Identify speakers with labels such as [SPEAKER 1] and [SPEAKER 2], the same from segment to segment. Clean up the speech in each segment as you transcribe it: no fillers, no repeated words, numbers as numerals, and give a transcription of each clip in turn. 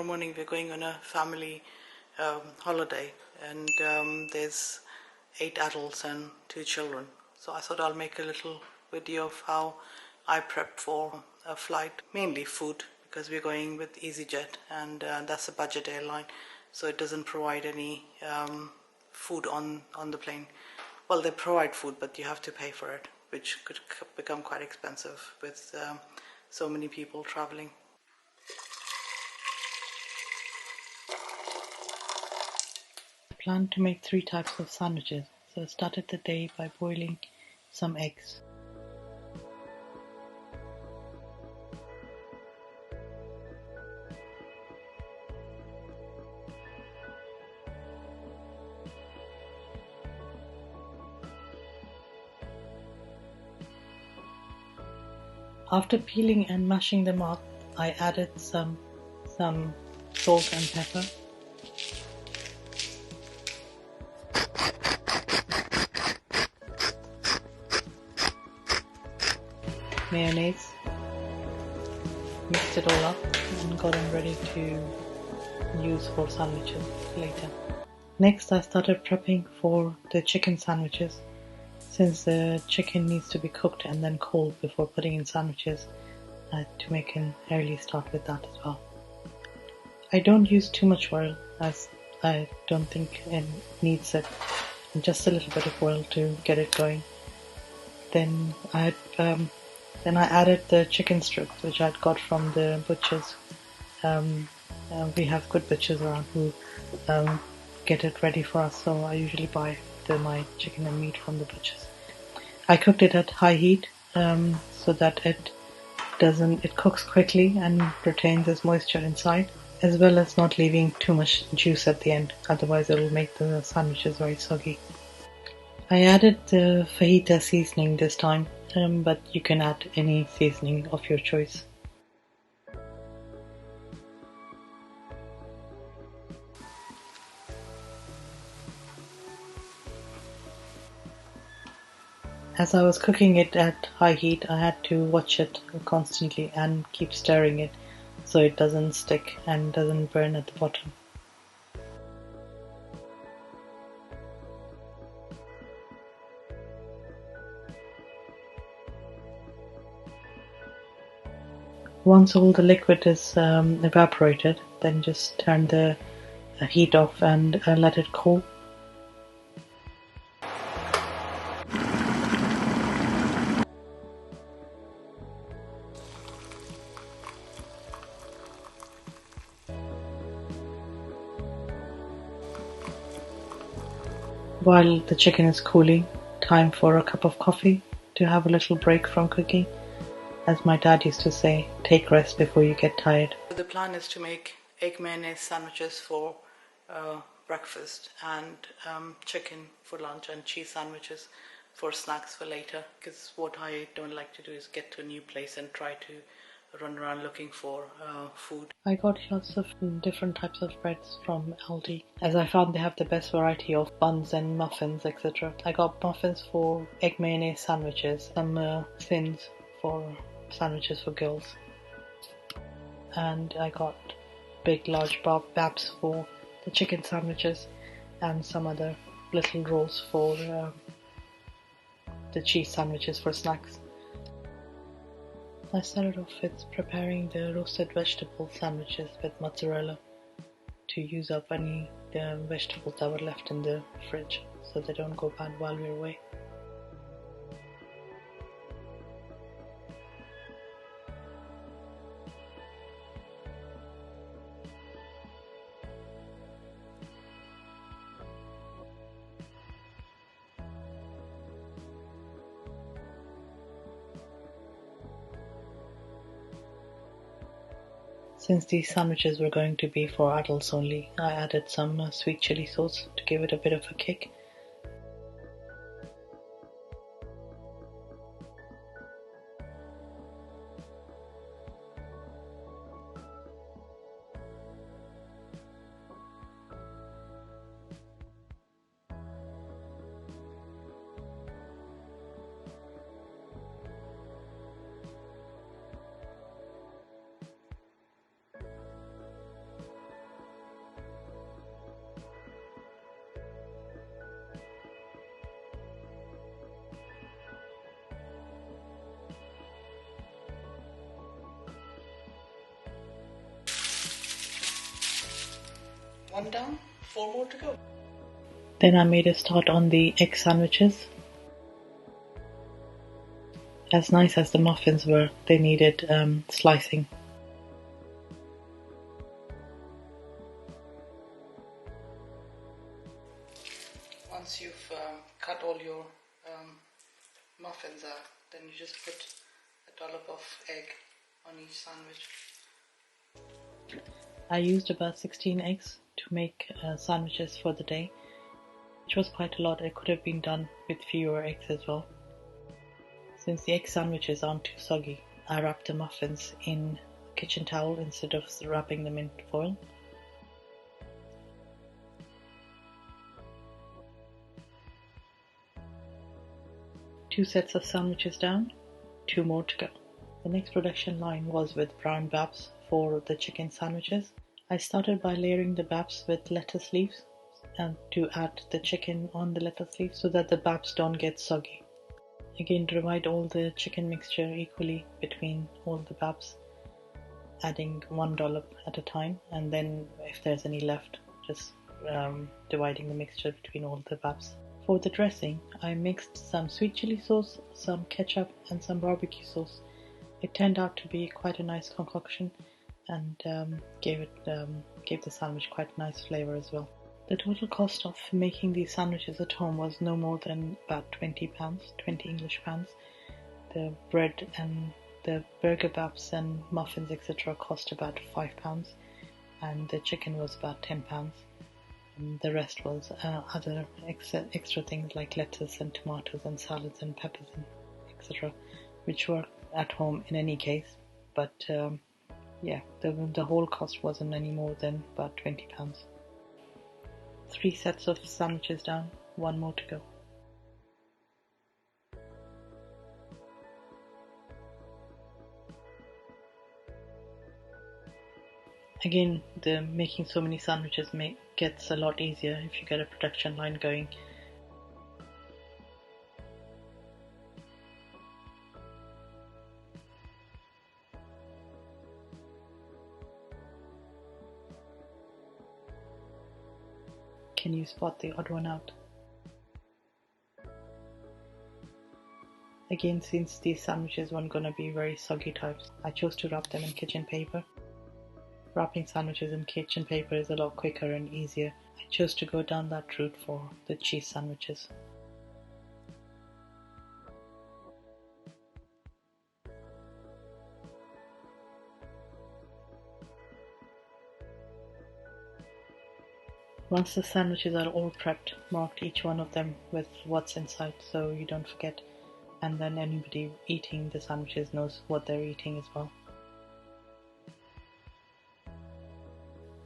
[SPEAKER 1] morning we're going on a family holiday, and there's 8 adults and 2 children. So I thought I'll make a little video of how I prep for a flight, mainly food, because we're going with EasyJet, and that's a budget airline, so it doesn't provide any food on the plane. Well, they provide food, but you have to pay for it, which could become quite expensive with so many people traveling. I planned to make 3 types of sandwiches, so I started the day by boiling some eggs. After peeling and mashing them up, I added some salt and pepper. Mayonnaise. Mixed it all up and got them ready to use for sandwiches later. Next, I started prepping for the chicken sandwiches. Since the chicken needs to be cooked and then cold before putting in sandwiches, I had to make an early start with that as well. I don't use too much oil, as I don't think it needs it. Just a little bit of oil to get it going. Then I added the chicken strips, which I'd got from the butchers. We have good butchers around who get it ready for us, so I usually buy my chicken and meat from the butchers. I cooked it at high heat so that it cooks quickly and retains its moisture inside, as well as not leaving too much juice at the end, otherwise it will make the sandwiches very soggy. I added the fajita seasoning this time, but you can add any seasoning of your choice. As I was cooking it at high heat, I had to watch it constantly and keep stirring it so it doesn't stick and doesn't burn at the bottom. Once all the liquid is evaporated, then just turn the heat off and let it cool. While the chicken is cooling, time for a cup of coffee to have a little break from cooking. As my dad used to say, take rest before you get tired. The plan is to make egg mayonnaise sandwiches for breakfast, and chicken for lunch, and cheese sandwiches for snacks for later. Because what I don't like to do is get to a new place and try to run around looking for food. I got lots of different types of breads from Aldi, as I found they have the best variety of buns and muffins, etc. I got muffins for egg mayonnaise sandwiches, some thins for sandwiches for girls, and I got big large babs for the chicken sandwiches, and some other little rolls for the cheese sandwiches for snacks. I started off with preparing the roasted vegetable sandwiches with mozzarella to use up any vegetables that were left in the fridge so they don't go bad while we're away. Since these sandwiches were going to be for adults only, I added some sweet chili sauce to give it a bit of a kick. One down, 4 more to go. Then I made a start on the egg sandwiches. As nice as the muffins were, they needed slicing. Once you've cut all your muffins out, then you just put a dollop of egg on each sandwich. I used about 16 eggs to make sandwiches for the day, which was quite a lot. It could have been done with fewer eggs as well. Since the egg sandwiches aren't too soggy, I wrapped the muffins in a kitchen towel instead of wrapping them in foil. Two sets of sandwiches down, 2 more to go. The next production line was with brown babs for the chicken sandwiches. I started by layering the babs with lettuce leaves and to add the chicken on the lettuce leaves so that the babs don't get soggy. Again, divide all the chicken mixture equally between all the babs, adding 1 dollop at a time, and then if there's any left, just dividing the mixture between all the babs. For the dressing, I mixed some sweet chili sauce, some ketchup and some barbecue sauce. It turned out to be quite a nice concoction and gave the sandwich quite a nice flavour as well. The total cost of making these sandwiches at home was no more than about £20, 20 English pounds. The bread and the burger babs and muffins etc. cost about £5, and the chicken was about £10. The rest was other extra things like lettuce and tomatoes and salads and peppers and etc., which were at home in any case. But yeah, the whole cost wasn't any more than about £20. 3 sets of sandwiches down, 1 more to go. Again, the making so many sandwiches gets a lot easier if you get a production line going. Can you spot the odd one out? Again, since these sandwiches weren't going to be very soggy types, I chose to wrap them in kitchen paper. Wrapping sandwiches in kitchen paper is a lot quicker and easier. I chose to go down that route for the cheese sandwiches. Once the sandwiches are all prepped, mark each one of them with what's inside so you don't forget, and then anybody eating the sandwiches knows what they're eating as well.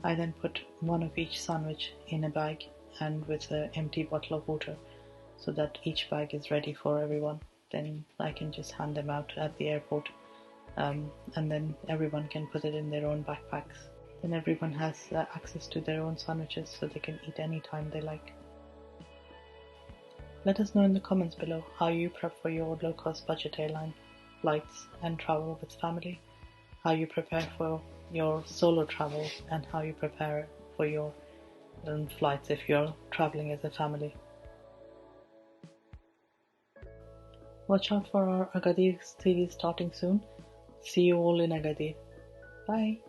[SPEAKER 1] I then put one of each sandwich in a bag and with an empty bottle of water so that each bag is ready for everyone. Then I can just hand them out at the airport and then everyone can put it in their own backpacks. Then everyone has access to their own sandwiches so they can eat anytime they like. Let us know in the comments below how you prep for your low-cost budget airline flights and travel with family, how you prepare for your solo travel, and how you prepare for your flights if you're traveling as a family. Watch out for our Agadir series starting soon. See you all in Agadir. Bye.